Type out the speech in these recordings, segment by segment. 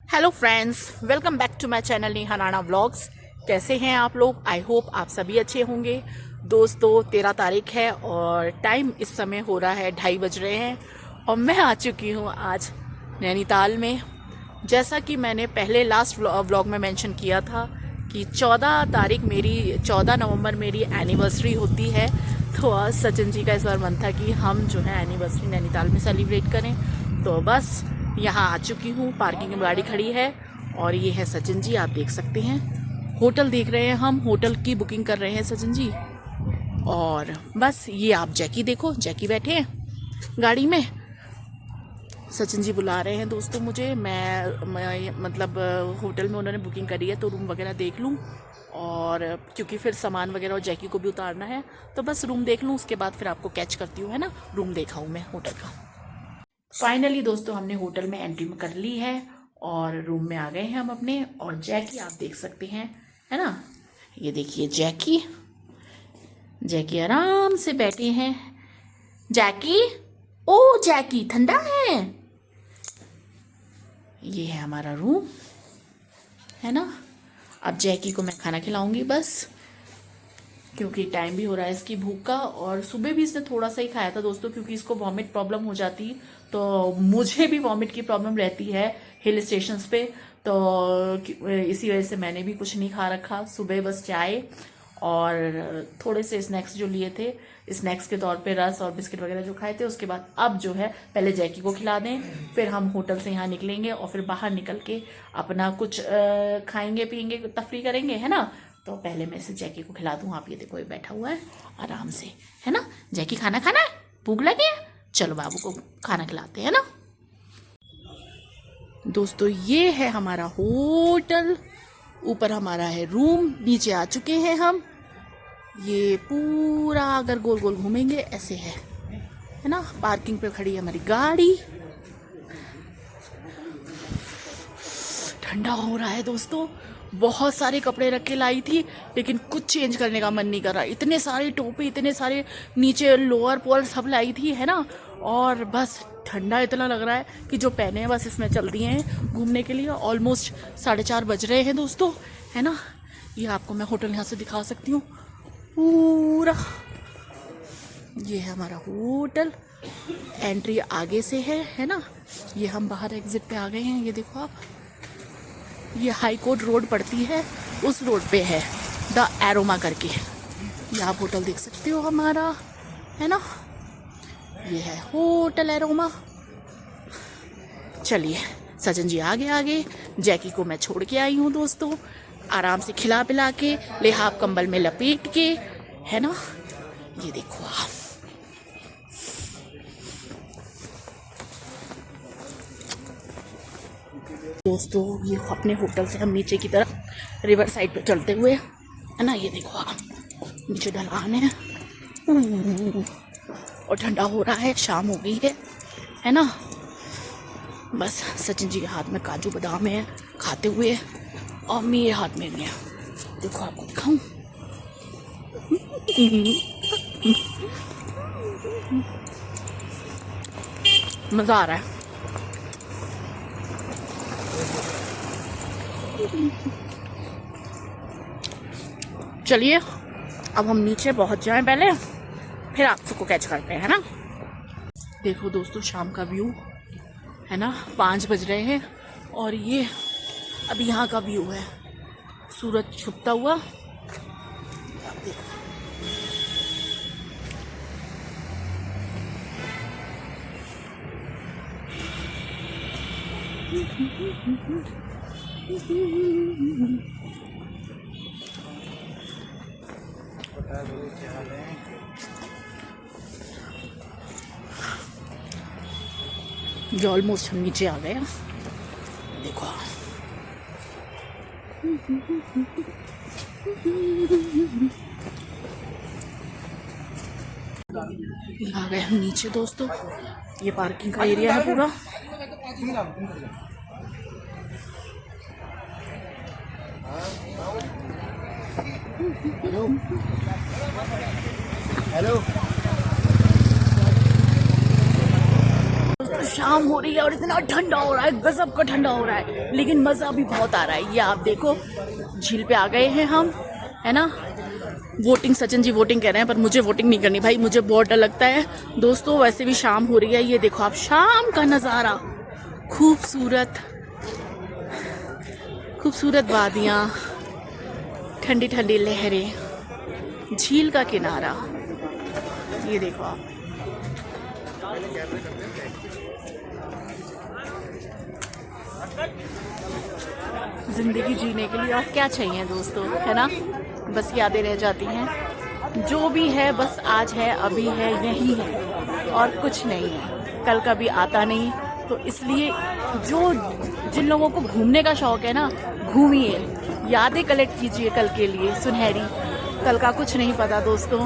Hello friends, welcome back to my channel Neha Rana vlogs. कैसे हैं आप लोग? आई होप आप सभी अच्छे होंगे। दोस्तों 13 तारीख है और टाइम इस समय हो रहा है 2:30 बज रहे हैं और मैं आ चुकी हूँ आज नैनीताल में। जैसा कि मैंने पहले लास्ट व्लॉग में मेंशन किया था कि 14 नवंबर मेरी एनिवर्सरी होती है। तो आज सचिन जी का इस बार मन था कि हम जो है एनिवर्सरी नैनीताल में सेलिब्रेट करें। तो बस यहाँ आ चुकी हूँ, पार्किंग में गाड़ी खड़ी है और ये है सचिन जी, आप देख सकते हैं। होटल देख रहे हैं, हम होटल की बुकिंग कर रहे हैं सचिन जी। और बस ये आप जैकी देखो, जैकी बैठे हैं गाड़ी में। सचिन जी बुला रहे हैं दोस्तों मुझे। मैं मतलब होटल में उन्होंने बुकिंग करी है तो रूम वगैरह देख लूँ, और क्योंकि फिर सामान वगैरह और जैकी को भी उतारना है तो बस रूम देख लूँ, उसके बाद फिर आपको कैच करती हूँ, है ना। रूम देखा हूँ मैं होटल का। फाइनली दोस्तों हमने होटल में एंट्री कर ली है और रूम में आ गए हैं हम अपने। और जैकी आप देख सकते हैं, है ना। ये देखिए जैकी, जैकी आराम से बैठे हैं। जैकी, ओ जैकी ठंडा है। ये है हमारा रूम, है ना। अब जैकी को मैं खाना खिलाऊंगी बस, क्योंकि टाइम भी हो रहा है इसकी भूख का। और सुबह भी इसने थोड़ा सा ही खाया था दोस्तों, क्योंकि इसको वॉमिट प्रॉब्लम हो जाती, तो मुझे भी वॉमिट की प्रॉब्लम रहती है हिल स्टेशंस पे। तो इसी वजह से मैंने भी कुछ नहीं खा रखा सुबह, बस चाय और थोड़े से स्नैक्स जो लिए थे, स्नैक्स के तौर पे रस और बिस्किट वगैरह जो खाए थे। उसके बाद अब जो है पहले जैकी को खिला दें, फिर हम होटल से यहाँ निकलेंगे और फिर बाहर निकल के अपना कुछ खाएंगे पियेंगे, तफरी करेंगे, है ना। तो पहले मैं इसे जैकी को खिला दूँ। आप ये देखो, ये बैठा हुआ है आराम से, है ना। जैकी खाना खाना है, भूख लगी है, चलो बाबू को खाना खिलाते हैं ना। दोस्तों ये है हमारा होटल, ऊपर हमारा है रूम, नीचे आ चुके हैं हम। ये पूरा अगर गोल गोल घूमेंगे ऐसे है ना। पार्किंग पे खड़ी है हमारी गाड़ी। ठंडा हो रहा है दोस्तों, बहुत सारे कपड़े रख के लाई थी लेकिन कुछ चेंज करने का मन नहीं कर रहा। इतने सारे टोपे, इतने सारे नीचे लोअर पोअर सब लाई थी, है ना। और बस ठंडा इतना लग रहा है कि जो पहने हैं बस इसमें चल दिए हैं घूमने के लिए। ऑलमोस्ट 4:30 बज रहे हैं दोस्तों, है ना। ये आपको मैं होटल यहाँ से दिखा सकती हूँ पूरा। ये है हमारा होटल, एंट्री आगे से है ना। ये हम बाहर एग्जिट पे आ गए हैं, ये देखो आप। ये हाई कोर्ट रोड पड़ती है, उस रोड पे है द एरोमा करके। ये आप होटल देख सकते हो हमारा, है ना। ये है होटल एरोमा। चलिए सचिन जी आगे आगे, जैकी को मैं छोड़ के आई हूँ दोस्तों, आराम से खिला पिला के, लिहाफ कंबल में लपेट के, है ना। ये देखो आप, दोस्तों ये अपने होटल से हम नीचे की तरफ रिवर साइड पे चलते हुए, है ना। ये देखो आप, नीचे ढलान है और ठंडा हो रहा है, शाम हो गई है ना। बस सचिन जी के हाथ में काजू बादाम है खाते हुए, और मेरे हाथ में भी है, देखो आपको दिखाऊं। मजा आ रहा है। चलिए अब हम नीचे पहुंच जाएं पहले, फिर आप सबको कैच करते हैं, है ना। देखो दोस्तों शाम का व्यू, है ना। 5 बज रहे हैं और ये अभी यहाँ का व्यू है, सूरज छुपता हुआ। आप देखो, जो ऑलमोस्ट हम नीचे आ गए हैं, देखो आ गए हम नीचे दोस्तों। ये पार्किंग का एरिया है पूरा। शाम हो रही है और इतना ठंडा हो रहा है, गजब का ठंडा हो रहा है, लेकिन मज़ा भी बहुत आ रहा है। ये आप देखो, झील पे आ गए हैं हम, है ना। वोटिंग, सचिन जी वोटिंग कर रहे हैं, पर मुझे वोटिंग नहीं करनी भाई, मुझे बहुत डर लगता है दोस्तों। वैसे भी शाम हो रही है, ये देखो आप शाम का नज़ारा, खूबसूरत खूबसूरत वादियाँ, ठंडी ठंडी लहरें, झील का किनारा, ये देखो आप। जिंदगी जीने के लिए और क्या चाहिए दोस्तों, है ना। बस यादें रह जाती हैं, जो भी है बस आज है, अभी है, यही है और कुछ नहीं है, कल का भी आता नहीं। तो इसलिए जिन लोगों को घूमने का शौक है ना, घूमिए, यादें कलेक्ट कीजिए कल के लिए सुनहरी। कल का कुछ नहीं पता दोस्तों,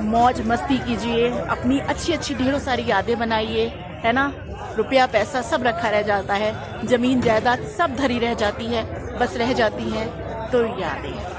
मौज मस्ती कीजिए, अपनी अच्छी अच्छी ढेरों सारी यादें बनाइए, है ना। रुपया पैसा सब रखा रह जाता है, जमीन जायदाद सब धरी रह जाती है, बस रह जाती है तो यादें।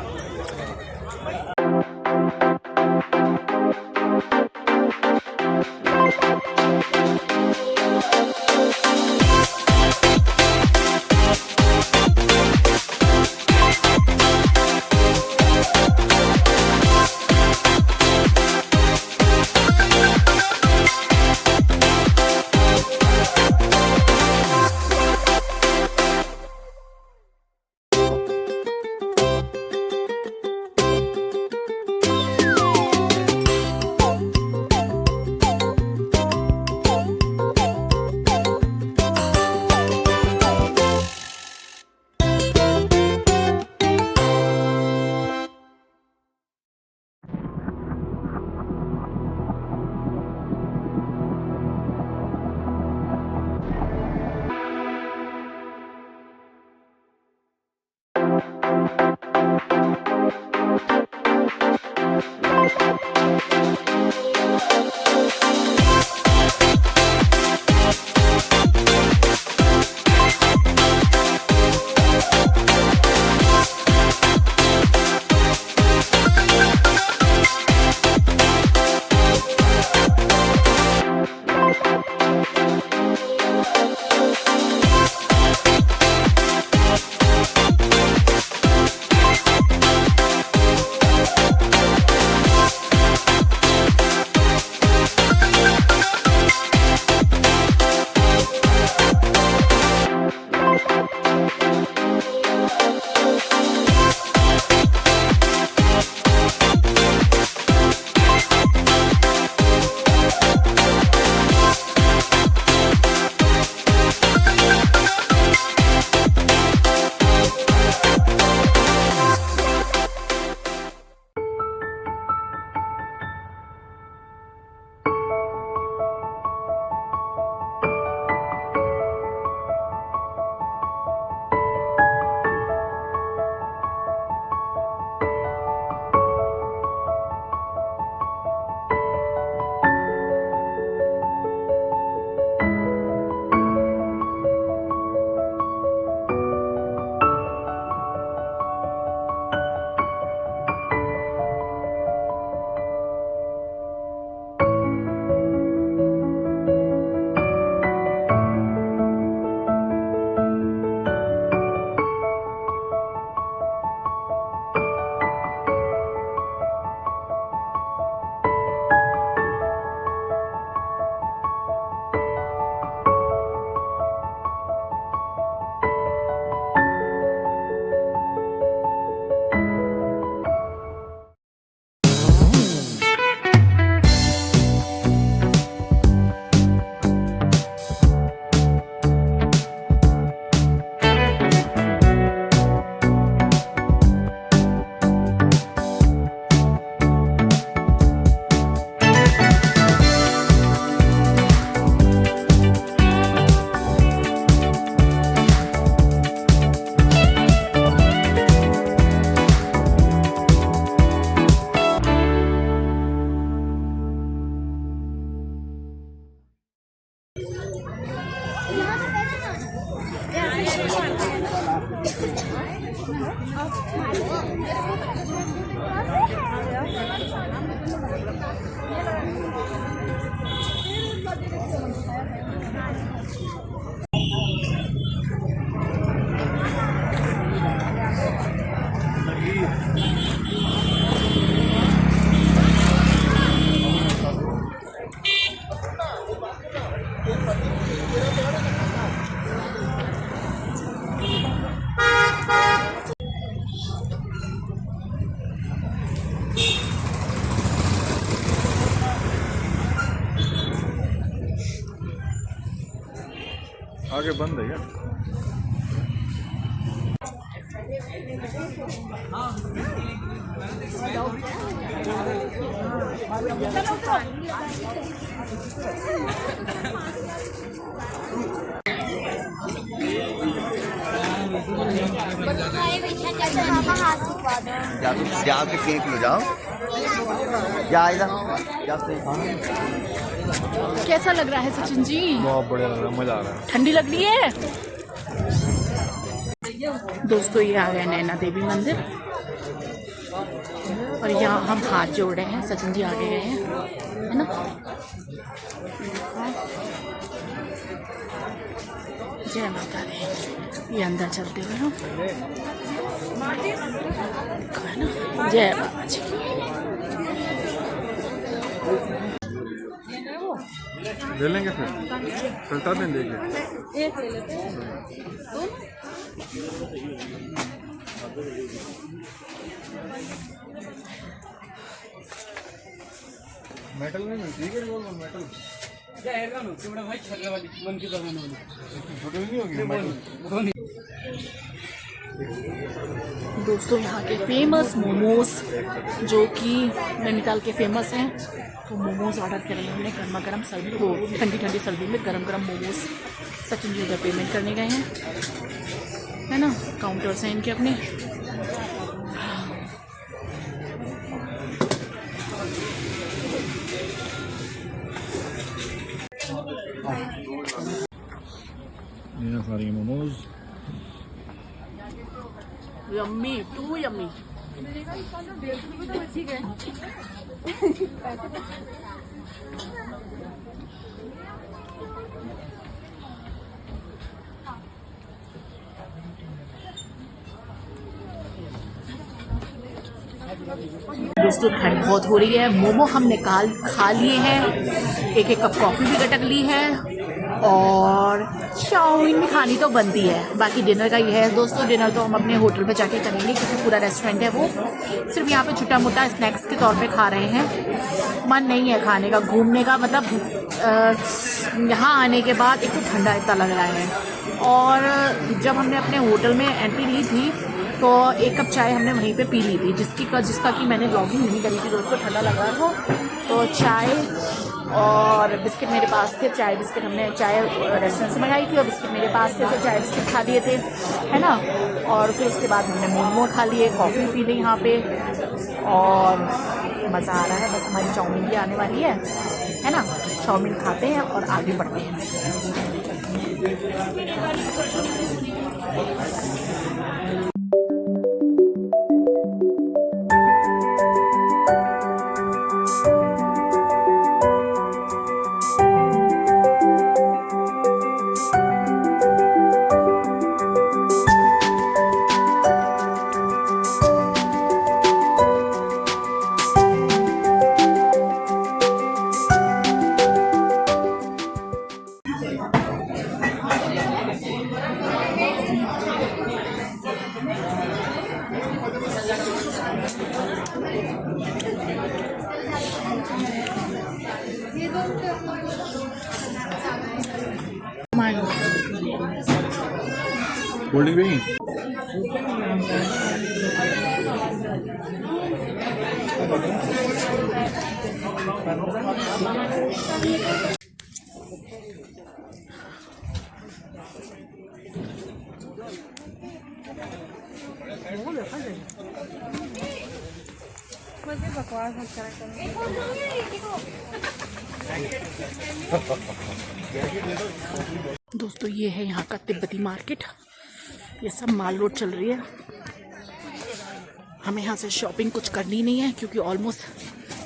आगे बंद है क्या? जाके केक लो जाओ या इधर कैसा लग रहा है सचिन जी? बहुत बढ़िया लग रहा है, मजा आ रहा है। ठंडी लग रही है दोस्तों। ये आ गया नैना देवी मंदिर और यहाँ हम हाथ जोड़ रहे हैं। सचिन जी आगे गए हैं, है ना। जय माता दी। ये अंदर चलते हुए हम देखो, है ना। जय बाबा जी की। ले लेंगे फिर चलता दिन देखिए। मेटल में मिलती है गोल मेटल छोटी नहीं होगी। दोस्तों यहाँ के फेमस मोमोज जो कि नैनीताल के फेमस हैं, तो मोमोज ऑर्डर करें हमने गर्मा गर्म सर्दी को, ठंडी ठंडी सर्दी में गरम गरम मोमोज। सचिन जी उधर पेमेंट करने गए हैं, है ना। काउंटर्स हैं इनके अपने। ये सारी मोमोज यम्मी टू यम्मी। दोस्तों ठंड बहुत हो रही है। मोमो हमने खा लिए हैं, एक कप कॉफ़ी भी गटक ली है और चाउमीन भी खानी तो बनती है। बाकी डिनर का ये है दोस्तों। डिनर तो हम अपने होटल पे जाके करेंगे क्योंकि पूरा रेस्टोरेंट है वो। सिर्फ यहाँ पे छोटा मोटा स्नैक्स के तौर पे खा रहे हैं। मन नहीं है खाने का, घूमने का। मतलब यहाँ आने के बाद एक तो ठंडा इतना लग रहा है, और जब हमने अपने होटल में एंट्री ली थी तो एक कप चाय हमने वहीं पे पी ली थी, जिसका कि मैंने व्लॉगिंग नहीं करी थी दोस्तों। ठंडा लग रहा था तो चाय और बिस्किट मेरे पास थे। चाय बिस्किट हमने चाय रेस्टोरेंट से मंगाई थी और बिस्किट मेरे पास थे, तो चाय बिस्किट खा लिए थे, है ना। और फिर उसके बाद हमने मोमो खा लिए, कॉफ़ी पी ली यहाँ पे, और मज़ा आ रहा है। बस हमारी चाउमीन भी आने वाली है ना। चाउमीन खाते हैं और आगे बढ़ते हैं। कोल्ड ड्रिंक भी दोस्तों ये है यहाँ का तिब्बती मार्केट। ये सब माल रोड चल रही है। हमें यहाँ से शॉपिंग कुछ करनी नहीं है क्योंकि ऑलमोस्ट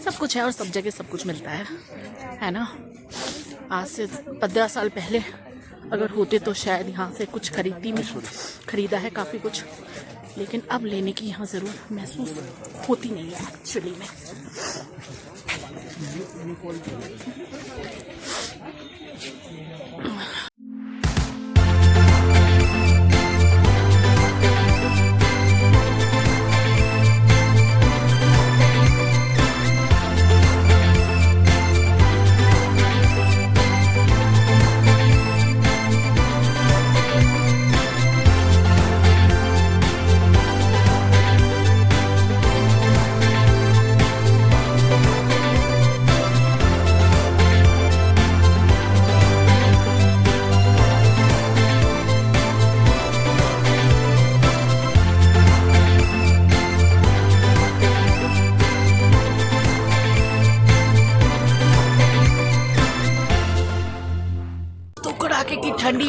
सब कुछ है और सब जगह सब कुछ मिलता है ना। आज से 15 साल पहले अगर होते तो शायद यहाँ से कुछ खरीदा है काफ़ी कुछ, लेकिन अब लेने की यहाँ ज़रूरत महसूस होती नहीं है एक्चुअली में।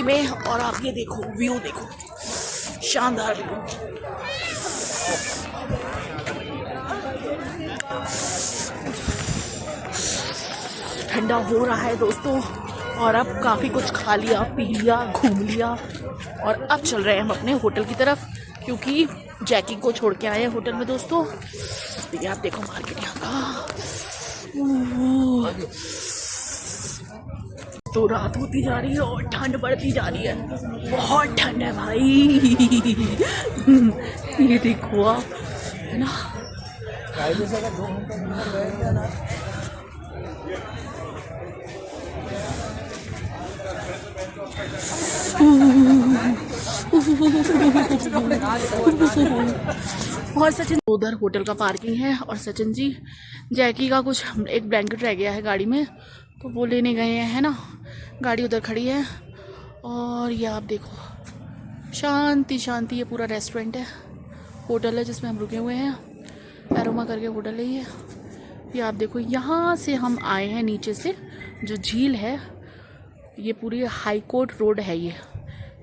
में। और आप ये देखो व्यू, देखो शानदार व्यू। ठंडा हो रहा है दोस्तों, और अब काफ़ी कुछ खा लिया, पी लिया, घूम लिया, और अब चल रहे हैं हम अपने होटल की तरफ, क्योंकि जैकी को छोड़ के आए हैं होटल में दोस्तों। ये आप देखो मार्केट यहाँ का। तो रात होती जा रही है और ठंड बढ़ती जा रही है, बहुत ठंड है भाई। ये देखो आप, है ना। और सचिन उधर होटल का पार्किंग है, और सचिन जी जैकी का कुछ एक ब्लैंकेट रह गया है गाड़ी में, तो वो लेने गए हैं, है ना। गाड़ी उधर खड़ी है। और ये आप देखो शांति शांति, ये पूरा रेस्टोरेंट है, होटल है जिसमें हम रुके हुए हैं, एरोमा करके होटल है ये। ये आप देखो, यहाँ से हम आए हैं नीचे से, जो झील है, ये पूरी हाई कोर्ट रोड है ये,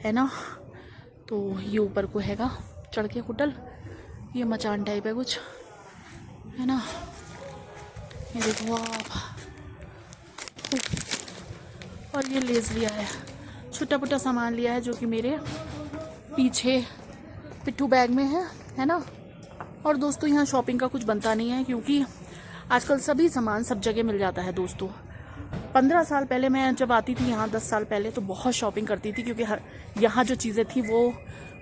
है ना। तो ये ऊपर को हैगा चढ़ के होटल, ये मचान टाइप है कुछ, है ना। ये देखो आप, और ये लेस लिया है, छोटा मोटा सामान लिया है, जो कि मेरे पीछे पिट्ठू बैग में है ना। और दोस्तों यहाँ शॉपिंग का कुछ बनता नहीं है, क्योंकि आजकल सभी सामान सब जगह मिल जाता है दोस्तों। 15 साल पहले मैं जब आती थी यहाँ, 10 साल पहले, तो बहुत शॉपिंग करती थी, क्योंकि यहाँ जो चीज़ें थी वो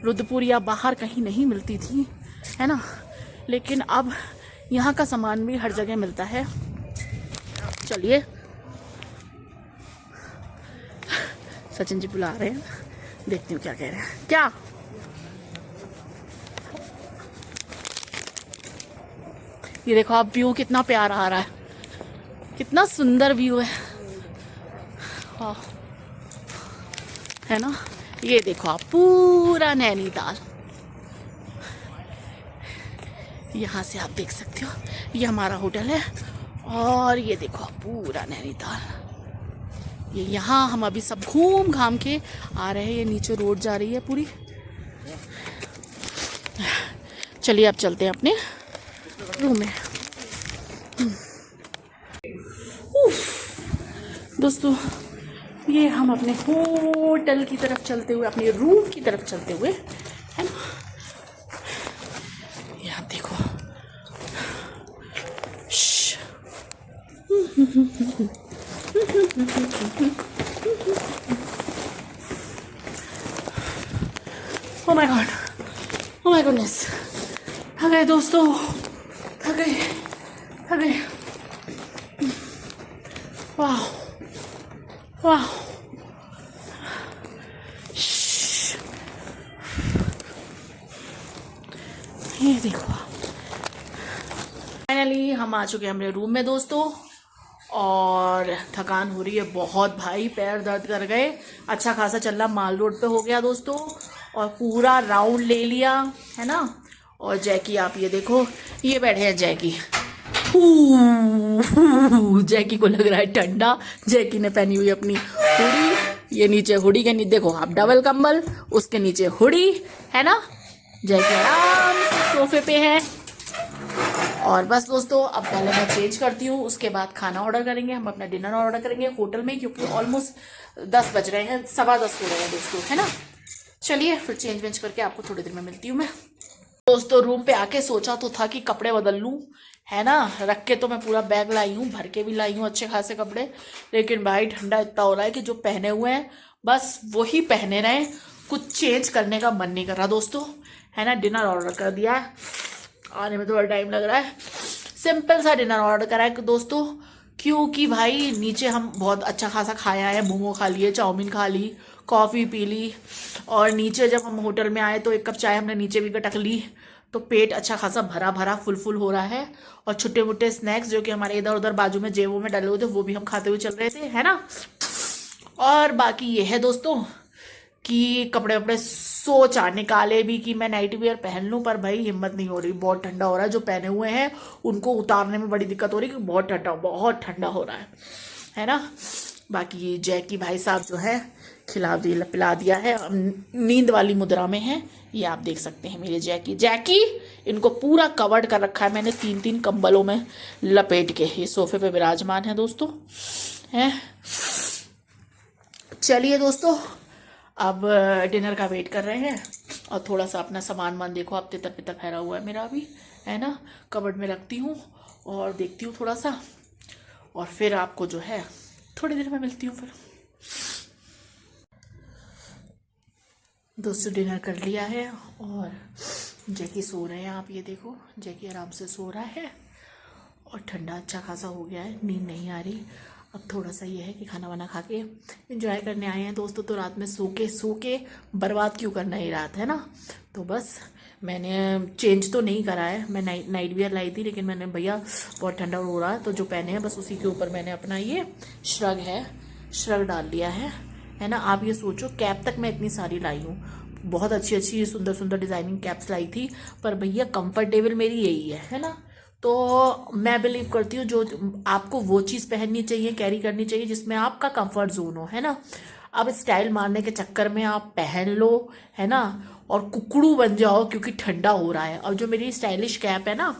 रुद्रपुर या बाहर कहीं नहीं मिलती थी, है ना। लेकिन अब यहाँ का सामान भी हर जगह मिलता है। चलिए, सचिन जी बुला रहे हैं, देखती हूँ क्या कह रहे हैं। क्या ये देखो आप, व्यू कितना प्यारा आ रहा है, कितना सुंदर व्यू है, हाँ, है ना। ये देखो आप, पूरा नैनीताल, यहाँ से आप देख सकते हो, ये हमारा होटल है। और ये देखो पूरा नैनीताल, ये यहाँ हम अभी सब घूम घाम के आ रहे हैं। ये नीचे रोड जा रही है पूरी। चलिए अब चलते हैं अपने रूम में। दोस्तों ये हम अपने होटल की तरफ चलते हुए, अपने रूम की तरफ चलते हुए, है ना। यहाँ देखो, oh my God, oh my goodness, थक गए दोस्तों, थक गए, थक गए। वाह वाह, ये देखो फाइनली हम आ चुके हैं अपने रूम में दोस्तों। और थकान हो रही है बहुत भाई, पैर दर्द कर गए। अच्छा खासा चलना माल रोड पे हो गया दोस्तों, और पूरा राउंड ले लिया, है ना। और जैकी आप ये देखो, ये बैठे हैं जैकी। जैकी को लग रहा है ठंडा। जैकी ने पहनी हुई अपनी हुडी, ये नीचे हुडी के नीचे देखो आप डबल कंबल, उसके नीचे हुडी, है ना। जैकी आराम से सोफे पे है। और बस दोस्तों, अब पहले मैं चेंज करती हूँ, उसके बाद खाना ऑर्डर करेंगे, हम अपना डिनर ऑर्डर करेंगे होटल में, क्योंकि ऑलमोस्ट 10 बज रहे हैं, 10:15 हो रहे हैं दोस्तों, है ना। चलिए फिर चेंज वेंज करके आपको थोड़ी देर में मिलती हूँ मैं। दोस्तों रूम पे आके सोचा तो था कि कपड़े बदल लूँ, है ना। रख के तो मैं पूरा बैग लाई हूँ, भर के भी लाई हूँ अच्छे खासे कपड़े, लेकिन भाई ठंडा इतना हो रहा है कि जो पहने हुए हैं बस वही पहने रहे, कुछ चेंज करने का मन नहीं कर रहा दोस्तों, है ना। डिनर ऑर्डर कर दिया है, आने में थोड़ा टाइम लग रहा है। सिंपल सा डिनर ऑर्डर करा है दोस्तों, क्योंकि भाई नीचे हम बहुत अच्छा खासा खाया है, मोमो खा लिए, चाउमीन खा ली, कॉफ़ी पी ली, और नीचे जब हम होटल में आए तो 1 कप चाय हमने नीचे भी गटक ली, तो पेट अच्छा खासा भरा भरा फुल हो रहा है। और छोटे मोटे स्नैक्स जो कि हमारे इधर उधर बाजू में जेबों में डले हुए थे, वो भी हम खाते हुए चल रहे थे, है ना। और बाकी ये है दोस्तों कि कपड़े वपड़े सोचा निकाले भी कि मैं नाइट वियर पहन लूँ, पर भाई हिम्मत नहीं हो रही, बहुत ठंडा हो रहा है। जो पहने हुए हैं उनको उतारने में बड़ी दिक्कत हो रही है, कि बहुत ठंडा हो रहा है ना। बाकी जैकी भाई साहब जो है खिला दिया पिला दिया है, अब नींद वाली मुद्रा में है। ये आप देख सकते हैं मेरे जैकी इनको पूरा कवर्ड कर रखा है मैंने 3-3 कंबलों में लपेट के। ये सोफे पे विराजमान है दोस्तों हैं। चलिए दोस्तों, अब डिनर का वेट कर रहे हैं और थोड़ा सा अपना सामान वान देखो, अब तितर पितर फैला हुआ है मेरा अभी, है ना, कवर्ड में रखती हूँ और देखती हूँ थोड़ा सा, और फिर आपको जो है थोड़ी देर में मिलती हूँ। फिर दोस्तों डिनर कर लिया है और जैकी सो रहे हैं। आप ये देखो, जैकी आराम से सो रहा है और ठंडा अच्छा खासा हो गया है, नींद नहीं आ रही। अब थोड़ा सा ये है कि खाना वाना खा के एंजॉय करने आए हैं दोस्तों। तो रात में सो के बर्बाद क्यों करना ये रात, है ना। तो बस मैंने चेंज तो नहीं करा है, मैं नाइट वियर लाई थी, लेकिन मैंने भैया बहुत ठंडा हो रहा है तो जो पहने हैं बस उसी के ऊपर मैंने अपना ये श्रग डाल लिया है ना। आप ये सोचो, कैप तक मैं इतनी सारी लाई हूँ, बहुत अच्छी अच्छी सुंदर सुंदर डिजाइनिंग कैप्स लाई थी, पर भैया कंफर्टेबल मेरी यही है ना। तो मैं बिलीव करती हूँ जो आपको वो चीज़ पहननी चाहिए, कैरी करनी चाहिए जिसमें आपका कंफर्ट जोन हो, है ना। अब स्टाइल मारने के चक्कर में आप पहन लो, है ना, और कुकड़ू बन जाओ क्योंकि ठंडा हो रहा है। और जो मेरी स्टाइलिश कैप है ना,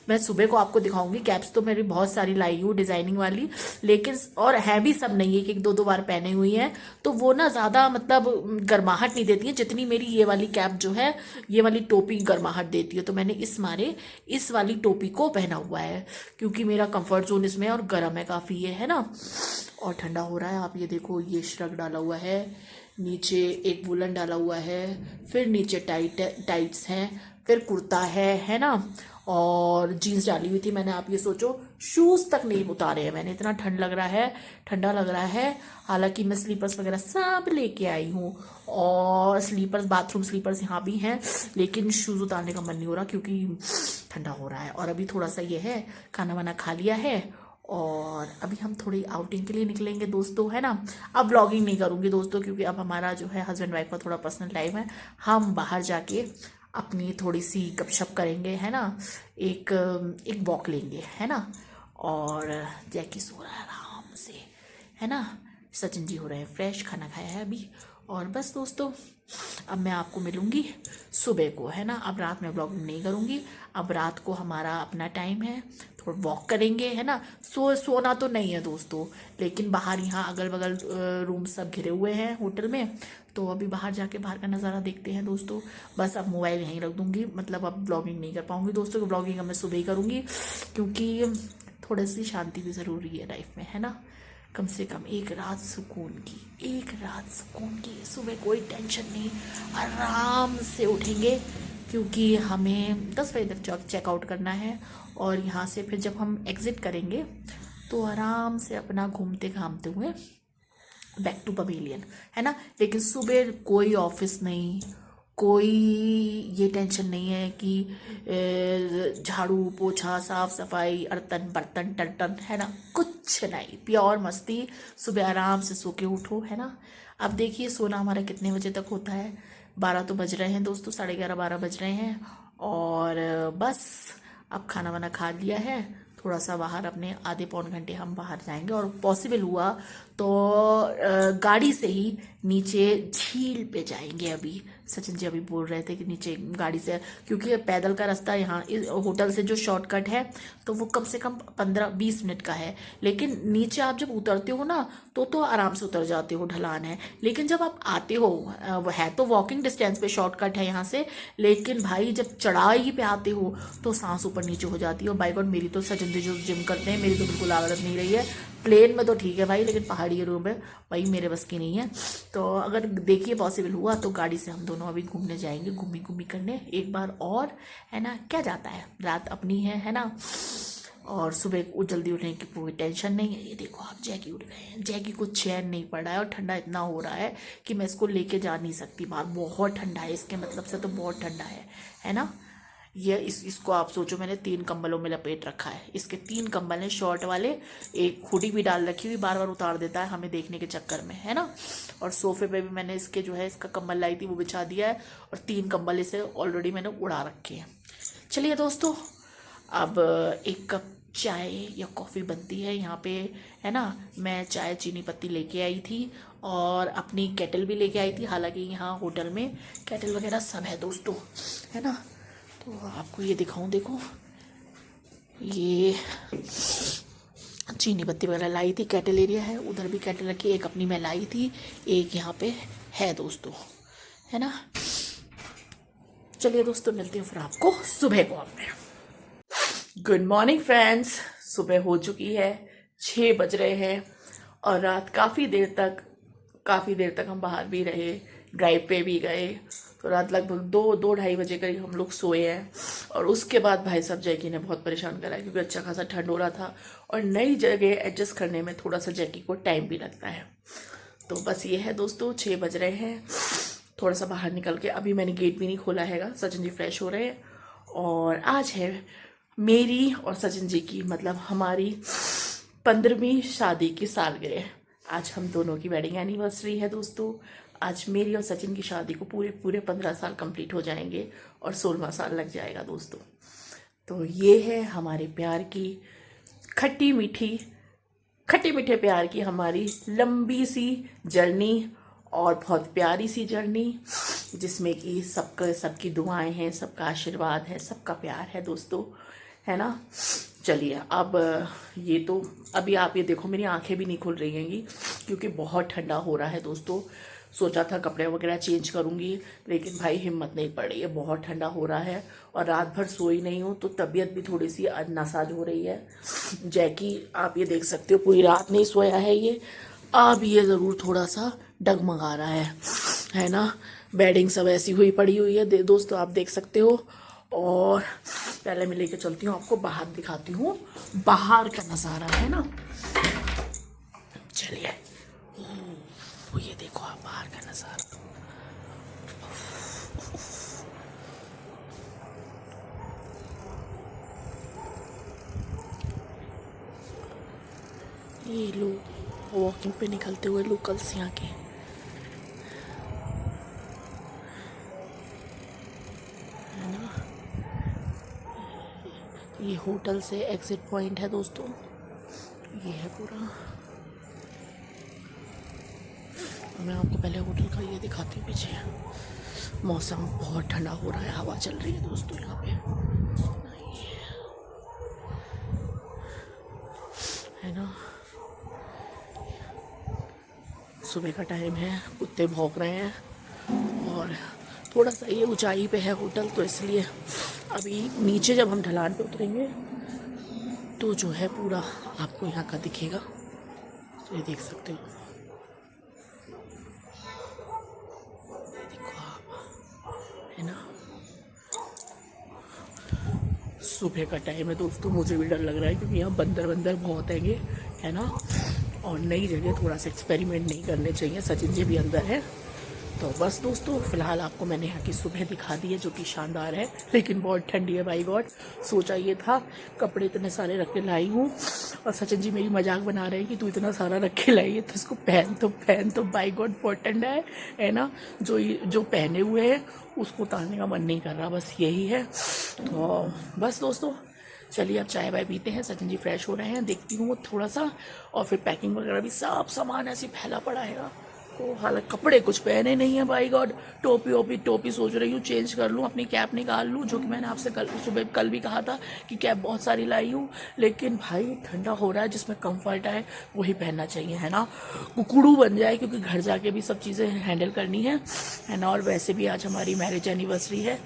मैं सुबह को आपको दिखाऊंगी। कैप्स तो मेरी बहुत सारी लाई हूँ डिजाइनिंग वाली, लेकिन और है भी सब नहीं है कि 1-2 बार पहने हुई है, तो वो ना ज़्यादा मतलब गर्माहट नहीं देती है जितनी मेरी ये वाली कैप जो है, ये वाली टोपी गर्माहट देती है। तो मैंने इस वाली टोपी को पहना हुआ है क्योंकि मेरा कंफर्ट जोन इसमें और गर्म है काफ़ी ये, है ना, और ठंडा हो रहा है। आप ये देखो, ये श्रग डाला हुआ है, नीचे एक वुलन डाला हुआ है, फिर नीचे टाइट्स हैं, फिर कुर्ता है ना, और जीन्स डाली हुई थी मैंने। आप ये सोचो, शूज़ तक नहीं उतारे हैं मैंने, इतना ठंडा लग रहा है। हालांकि मैं स्लीपर्स वगैरह सब लेके आई हूँ, और स्लीपर्स, बाथरूम स्लीपर्स यहाँ भी हैं, लेकिन शूज़ उतारने का मन नहीं हो रहा क्योंकि ठंडा हो रहा है। और अभी थोड़ा सा ये है, खाना वाना खा लिया है और अभी हम थोड़ी आउटिंग के लिए निकलेंगे दोस्तों, है ना। अब व्लॉगिंग नहीं करूँगी दोस्तों क्योंकि अब हमारा जो है हस्बैंड वाइफ का थोड़ा पर्सनल टाइम है। हम बाहर जाके अपनी थोड़ी सी गपशप करेंगे, है ना, एक वॉक लेंगे, है ना। और जैकी सो रहा है आराम से, है ना। सचिन जी हो रहे हैं फ्रेश, खाना खाया है अभी। और बस दोस्तों, अब मैं आपको मिलूंगी सुबह को, है ना। अब रात में व्लॉगिंग नहीं करूंगी, अब रात को हमारा अपना टाइम है, थोड़ा वॉक करेंगे, है ना। सोना तो नहीं है दोस्तों, लेकिन बाहर यहाँ अगल बगल रूम सब घिरे हुए हैं होटल में, तो अभी बाहर जाके बाहर का नज़ारा देखते हैं दोस्तों। बस अब मोबाइल यहीं रख दूंगी, मतलब अब ब्लॉगिंग नहीं कर पाऊंगी दोस्तों। ब्लॉगिंग अब मैं सुबह ही करूँगी क्योंकि थोड़ी सी शांति भी ज़रूरी है लाइफ में, है ना। कम से कम एक रात सुकून की, सुबह कोई टेंशन नहीं, आराम से उठेंगे क्योंकि हमें 10 बजे तक चेकआउट करना है। और यहाँ से फिर जब हम एग्ज़िट करेंगे तो आराम से अपना घूमते घामते हुए बैक टू पवेलियन, है ना। लेकिन सुबह कोई ऑफिस नहीं, कोई ये टेंशन नहीं है कि झाड़ू पोछा साफ सफाई बर्तन टर्टन, है ना, कुछ नहीं, प्योर मस्ती। सुबह आराम से सो के उठो, है ना। अब देखिए सोना हमारा कितने बजे तक होता है, 12 तो बज रहे हैं दोस्तों, 11:30-12 बज रहे हैं। और बस अब खाना वाना खा लिया है, थोड़ा सा बाहर अपने आधे पौन घंटे हम बाहर जाएंगे, और पॉसिबल हुआ तो गाड़ी से ही नीचे झील पे जाएंगे। अभी सचिन जी अभी बोल रहे थे कि नीचे गाड़ी से, क्योंकि पैदल का रास्ता यहाँ होटल से जो शॉर्टकट है तो वो कम से कम 15-20 मिनट का है, लेकिन नीचे आप जब उतरते हो ना तो आराम से उतर जाते हो, ढलान है। लेकिन जब आप आते हो, वो है तो वॉकिंग डिस्टेंस पे शॉर्टकट है यहाँ से, लेकिन भाई जब चढ़ाई पे आते हो तो सांस ऊपर नीचे हो जाती है। और बाय गॉड, मेरी तो सचिन जी जो जिम करते हैं, मेरी तो बिल्कुल आदत नहीं रही है। प्लेन में तो ठीक है भाई, लेकिन पहाड़ी एरिया में भाई मेरे बस की नहीं है। तो अगर देखिए पॉसिबल हुआ तो गाड़ी से हम दोनों अभी घूमने जाएंगे, घूमी करने एक बार और, है ना। क्या जाता है, रात अपनी है ना। और सुबह जल्दी उठने की कोई टेंशन नहीं है। ये देखो आप, जैकी उठ गए हैं, जैकी को चैन नहीं पड़ रहा है और ठंडा इतना हो रहा है कि मैं इसको लेके जा नहीं सकती बाहर, बहुत ठंडा है, इसके मतलब से तो बहुत ठंडा है ना। ये इसको आप सोचो, मैंने 3 कंबलों में लपेट रखा है। इसके 3 कंबल हैं शॉर्ट वाले, एक हुडी भी डाल रखी हुई, बार बार उतार देता है हमें देखने के चक्कर में, है ना। और सोफे पे भी मैंने इसके जो है इसका कंबल लाई थी वो बिछा दिया है, और 3 कंबल इसे ऑलरेडी मैंने उड़ा रखे हैं। चलिए दोस्तों, अब एक कप चाय या कॉफ़ी बनती है यहाँ पे, है ना। मैं चाय चीनी पत्ती लेके आई थी और अपनी केटल भी लेके आई थी। हालांकि यहाँ होटल में केटल वगैरह सब है दोस्तों, है ना। तो आपको ये दिखाऊं, देखो ये चीनी पत्ती वगैरह लाई थी। केटल एरिया है, उधर भी केटल रखी, एक अपनी मैं लाई थी, एक यहाँ पे है दोस्तों, है ना। चलिए दोस्तों, मिलती हूँ फिर आपको सुबह को में। गुड मॉर्निंग फ्रेंड्स, सुबह हो चुकी है, 6 बज रहे हैं और रात काफ़ी देर तक हम बाहर भी रहे, ड्राइव पे भी गए। तो रात लगभग 2-2:30 बजे करीब हम लोग सोए हैं। और उसके बाद भाई साहब जैकी ने बहुत परेशान करा क्योंकि अच्छा खासा ठंड हो रहा था और नई जगह एडजस्ट करने में थोड़ा सा जैकी को टाइम भी लगता है। तो बस ये है दोस्तों, 6 बज रहे हैं, थोड़ा सा बाहर निकल के, अभी मैंने गेट भी नहीं खोला हैगा। सचिन जी फ्रेश हो रहे हैं और आज है मेरी और सचिन जी की, मतलब हमारी 15वीं शादी की सालगिरह। आज हम दोनों की वेडिंग एनिवर्सरी है दोस्तों। आज मेरी और सचिन की शादी को पूरे 15 साल कंप्लीट हो जाएंगे और 16वां साल लग जाएगा दोस्तों। तो ये है हमारे प्यार की खट्टी मीठे प्यार की हमारी लंबी सी जर्नी और बहुत प्यारी सी जर्नी, जिसमें कि सबकी दुआएं हैं, सबका आशीर्वाद है, सबका प्यार है दोस्तों, है ना। चलिए अब ये तो अभी आप ये देखो, मेरी आंखें भी नहीं खुल रही हैंगी क्योंकि बहुत ठंडा हो रहा है दोस्तों। सोचा था कपड़े वगैरह चेंज करूँगी, लेकिन भाई हिम्मत नहीं पड़ रही है, बहुत ठंडा हो रहा है और रात भर सोई नहीं हूँ तो तबीयत भी थोड़ी सी नासाज हो रही है। जैकी आप ये देख सकते हो पूरी रात नहीं सोया है ये, अब ये ज़रूर थोड़ा सा डगमगा रहा है ना। बेडिंग सब ऐसी पड़ी हुई है दोस्तों, आप देख सकते हो। और पहले मैं लेके चलती हूँ, आपको बाहर दिखाती हूँ, बाहर का नज़ारा, है ना। चलिए, ये देखो आप बाहर का नज़ारा। ये लोग वॉकिंग पे निकलते हुए लोकल्स यहाँ के, है ना। ये होटल से एग्जिट पॉइंट है दोस्तों, ये है पूरा। मैं आपको पहले होटल का ये दिखाती हूँ पीछे। मौसम बहुत ठंडा हो रहा है, हवा चल रही है दोस्तों यहाँ पे, है ना। सुबह का टाइम है, कुत्ते भौंक रहे हैं और थोड़ा सा ये ऊंचाई पे है होटल, तो इसलिए अभी नीचे जब हम ढलान पे उतरेंगे तो जो है पूरा आपको यहाँ का दिखेगा। तो ये देख सकते हो, ये देखो आप, है ना। सुबह का टाइम है दोस्तों, मुझे भी डर लग रहा है क्योंकि यहाँ बंदर बहुत हैंगे, है ना। और नई जगह थोड़ा सा एक्सपेरिमेंट नहीं करने चाहिए। सचिन जी भी अंदर है। तो बस दोस्तों, फिलहाल आपको मैंने यहाँ की सुबह दिखा दी है जो कि शानदार है, लेकिन बहुत ठंडी है बाई गॉड। सोचा ये था कपड़े इतने सारे रख के लाई हूँ और सचिन जी मेरी मजाक बना रहे हैं कि तू इतना सारा रख के लाई है तो इसको पहन तो बाई गॉड बहुत ठंडा है ना। जो पहने हुए हैं उसको उतारने का मन नहीं कर रहा, बस यही है। तो बस दोस्तों, चलिए अब चाय वाय पीते हैं। सचिन जी फ्रेश हो रहे हैं, देखती हूँ थोड़ा सा, और फिर पैकिंग वगैरह भी सब सामान ऐसे फैला पड़ा है। तो हालांकि कपड़े कुछ पहने नहीं है बाई गॉड। टोपी सोच रही हूँ चेंज कर लूँ, अपनी कैप निकाल लूँ, जो कि मैंने आपसे कल भी कहा था कि कैप बहुत सारी लाई हूँ, लेकिन भाई ठंडा हो रहा है, जिसमें कंफर्ट आए वही पहनना चाहिए, है ना। कुकड़ू बन जाए, क्योंकि घर जाके भी सब चीज़ें हैंडल करनी है ना। और वैसे भी आज हमारी मैरिज एनिवर्सरी है,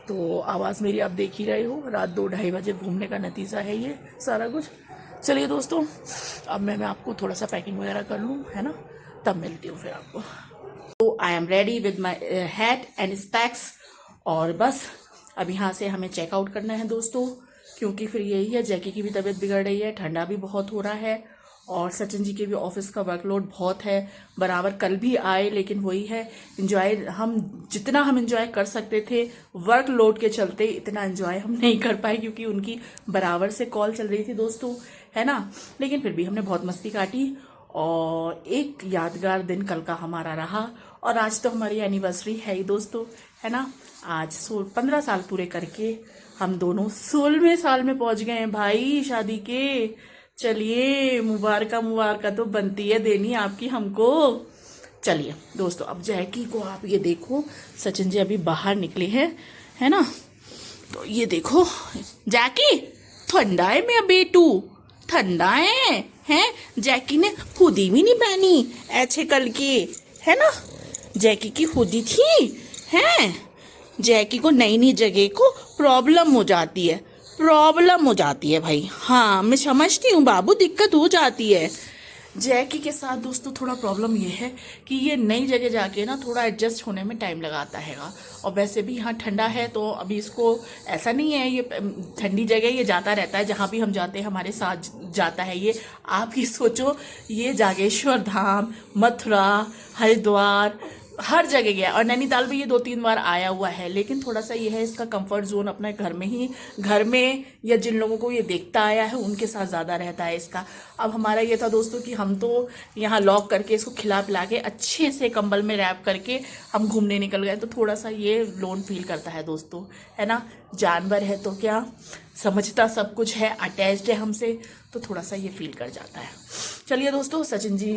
तो आवाज़ मेरी आप देख ही रहे हो, रात 2-2:30 बजे घूमने का नतीजा है ये सारा कुछ। चलिए दोस्तों, अब मैं आपको थोड़ा सा पैकिंग वगैरह कर लूँ, है ना, तब मिलती हूँ फिर आपको। तो I am ready with my hat and specs, और बस अब यहाँ से हमें चेकआउट करना है दोस्तों, क्योंकि फिर यही है, जैकी की भी तबीयत बिगड़ रही है, ठंडा भी बहुत हो रहा है और सचिन जी के भी ऑफिस का वर्कलोड बहुत है। बराबर कल भी आए, लेकिन वही है, इंजॉय जितना हम इंजॉय कर सकते थे वर्कलोड के चलते, इतना इंजॉय हम नहीं कर पाए, क्योंकि उनकी बराबर से कॉल चल रही थी दोस्तों, है ना। लेकिन फिर भी हमने बहुत मस्ती काटी और एक यादगार दिन कल का हमारा रहा। और आज तो हमारी एनिवर्सरी है ही दोस्तों, है ना। आज 15 साल पूरे करके हम दोनों 16वें साल में पहुंच गए हैं भाई शादी के। चलिए मुबारका तो बनती है देनी आपकी हमको। चलिए दोस्तों, अब जैकी को आप ये देखो, सचिन जी अभी बाहर निकले हैं, है ना। तो ये देखो जैकी, ठंडा है मेरा बेटू, ठंडा है। जैकी ने हुडी भी नहीं पहनी ऐसे कल के, है ना। जैकी की हुडी थी, है। जैकी को नई नई जगह को प्रॉब्लम हो जाती है भाई। हाँ मैं समझती हूँ बाबू, दिक्कत हो जाती है। जैकी के साथ दोस्तों थोड़ा प्रॉब्लम ये है कि ये नई जगह जाके ना थोड़ा एडजस्ट होने में टाइम लगाता हैगा। और वैसे भी यहाँ ठंडा है तो अभी इसको ऐसा नहीं है, ये ठंडी जगह ये जाता रहता है, जहाँ भी हम जाते हैं हमारे साथ जाता है ये। आप ही सोचो, ये जागेश्वर धाम, मथुरा, हरिद्वार, हर जगह गया। और नैनीताल भी ये 2-3 बार आया हुआ है। लेकिन थोड़ा सा ये है, इसका कंफर्ट जोन अपने घर में या जिन लोगों को ये देखता आया है उनके साथ ज़्यादा रहता है इसका। अब हमारा ये था दोस्तों कि हम तो यहाँ लॉक करके इसको खिला पिला के अच्छे से कंबल में रैप करके हम घूमने निकल गए। तो थोड़ा सा ये लोन फील करता है दोस्तों, है ना। जानवर है तो क्या, समझता सब कुछ है, अटैच्ड है हमसे, तो थोड़ा सा ये फील कर जाता है। चलिए दोस्तों, सचिन जी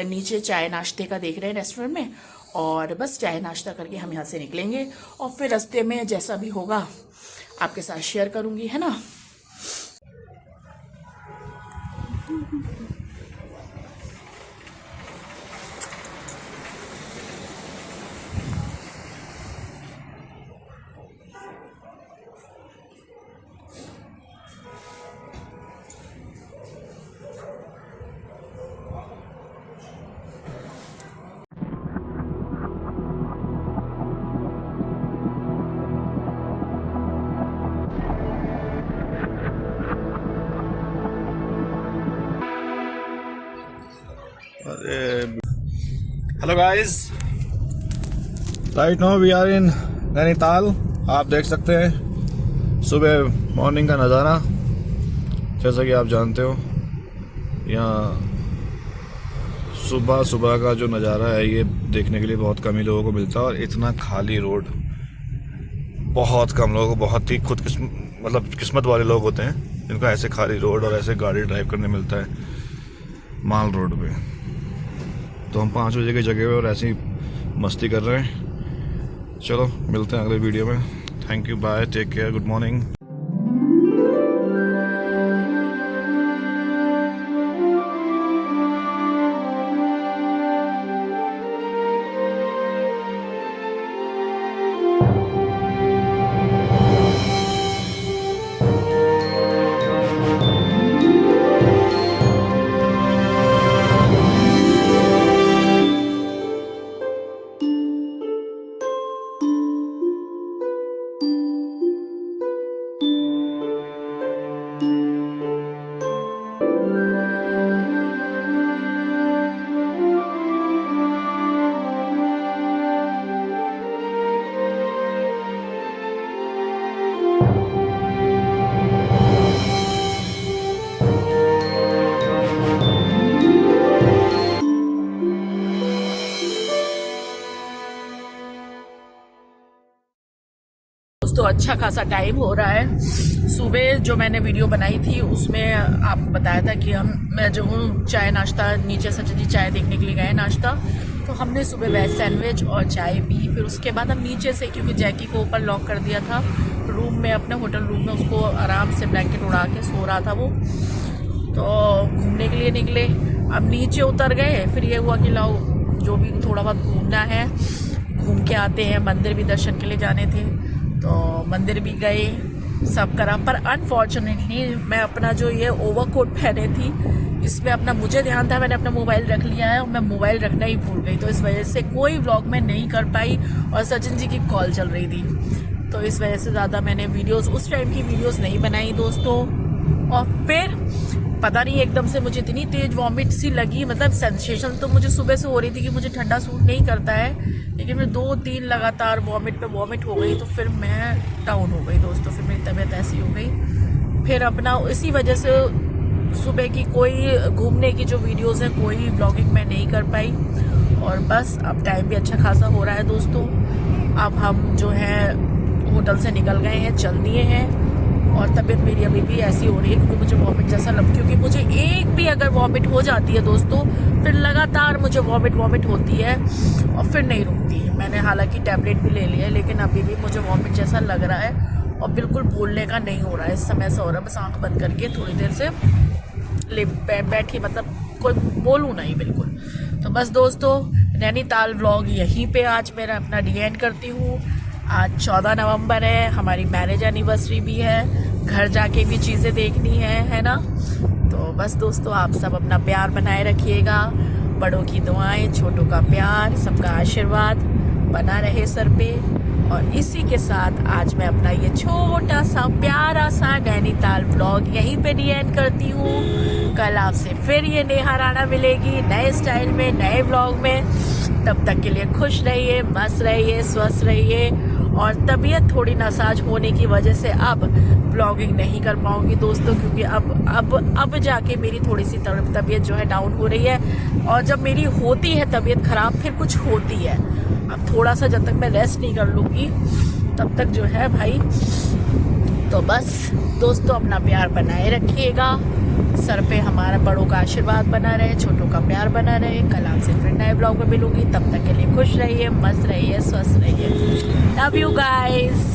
नीचे चाय नाश्ते का देख रहे हैं रेस्टोरेंट में, और बस चाय नाश्ता करके हम यहाँ से निकलेंगे। और फिर रास्ते में जैसा भी होगा आपके साथ शेयर करूँगी, है ना। Hello guys, right now we are in Nainital. आप देख सकते हैं सुबह मॉर्निंग का नज़ारा। जैसा कि आप जानते हो, यहाँ सुबह का जो नज़ारा है ये देखने के लिए बहुत कम ही लोगों को मिलता है। और इतना खाली रोड, बहुत कम लोगों को, बहुत ही किस्मत वाले लोग होते हैं जिनको ऐसे खाली रोड और ऐसे गाड़ी ड्राइव करने मिलता है माल रोड पे। तो हम 5 बजे की जगह पे और ऐसी मस्ती कर रहे हैं। चलो मिलते हैं अगले वीडियो में। Thank you, bye, take care, good morning. दोस्तों अच्छा खासा टाइम हो रहा है। सुबह जो मैंने वीडियो बनाई थी उसमें आपको बताया था कि मैं जो चाय नाश्ता, नीचे सचिन जी चाय देखने के लिए गए नाश्ता, तो हमने सुबह वेज सैंडविच और चाय पी। फिर उसके बाद हम नीचे से, क्योंकि जैकी को ऊपर लॉक कर दिया था रूम में, अपने होटल रूम में, उसको आराम से ब्लैंकेट उड़ा के सो रहा था वो, तो घूमने के लिए निकले। अब नीचे उतर गए, फिर ये हुआ कि लाओ जो भी थोड़ा बहुत घूमना है घूम के आते हैं। मंदिर भी दर्शन के लिए जाने थे तो मंदिर भी गए, सब करा। पर अनफॉर्चुनेटली मैं अपना जो ये ओवरकोट पहने थी इसमें अपना, मुझे ध्यान था, मैंने अपना मोबाइल रख लिया है और मैं मोबाइल रखना ही भूल गई। तो इस वजह से कोई व्लॉग मैं नहीं कर पाई और सचिन जी की कॉल चल रही थी, तो इस वजह से ज़्यादा मैंने वीडियोस, उस टाइम की वीडियोस नहीं बनाई दोस्तों। और फिर पता नहीं एकदम से मुझे इतनी तेज वॉमिट सी लगी, मतलब सेंसेशन तो मुझे सुबह से हो रही थी कि मुझे ठंडा सूट नहीं करता है, लेकिन मैं 2-3 लगातार वॉमिट पे वॉमिट हो गई। तो फिर मैं डाउन हो गई दोस्तों, फिर मेरी तबीयत ऐसी हो गई। फिर अपना इसी वजह से सुबह की कोई घूमने की जो वीडियोस है, कोई व्लॉगिंग मैं नहीं कर पाई। और बस अब टाइम भी अच्छा खासा हो रहा है दोस्तों, अब हम जो है होटल से निकल गए हैं, चल दिए हैं। और तबीयत मेरी अभी भी ऐसी हो रही है क्योंकि मुझे वॉमिट जैसा क्योंकि मुझे एक भी अगर वॉमिट हो जाती है दोस्तों, फिर लगातार मुझे वॉमिट होती है और फिर नहीं रुकती है। मैंने हालांकि टैबलेट भी ले लिया है, लेकिन अभी भी मुझे वॉमिट जैसा लग रहा है और बिल्कुल बोलने का नहीं हो रहा है। इस समय ऐसा हो रहा है बस आँख बंद करके थोड़ी देर से बैठी, मतलब कोई बोलूँ नहीं बिल्कुल। तो बस दोस्तों, नैनीताल व्लॉग यहीं पे आज मेरा अपना एंड करती हूँ। आज 14 नवंबर है, हमारी मैरिज एनिवर्सरी भी है, घर जाके भी चीज़ें देखनी है ना। तो बस दोस्तों, आप सब अपना प्यार बनाए रखिएगा, बड़ों की दुआएं, छोटों का प्यार, सबका आशीर्वाद बना रहे सर पे। और इसी के साथ आज मैं अपना ये छोटा सा प्यारा सा नैनीताल व्लॉग यहीं पे एंड करती हूँ। कल आपसे फिर ये नेहा राणा मिलेगी नए स्टाइल में, नए व्लॉग में। तब तक के लिए खुश रहिए, मस्त रहिए, स्वस्थ रहिए। और तबीयत थोड़ी नासाज होने की वजह से अब ब्लॉगिंग नहीं कर पाऊंगी दोस्तों, क्योंकि अब जाके मेरी थोड़ी सी तबीयत जो है डाउन हो रही है। और जब मेरी होती है तबीयत ख़राब फिर कुछ होती है। अब थोड़ा सा जब तक मैं रेस्ट नहीं कर लूँगी तब तक जो है भाई। तो बस दोस्तों, अपना प्यार बनाए रखिएगा, सर पे हमारा बड़ों का आशीर्वाद बना रहे, छोटों का प्यार बना रहे। कल आपसे फिर नए ब्लॉग में मिलूंगी, तब तक के लिए खुश रहिए, मस्त रहिए, स्वस्थ रहिए। Love you guys.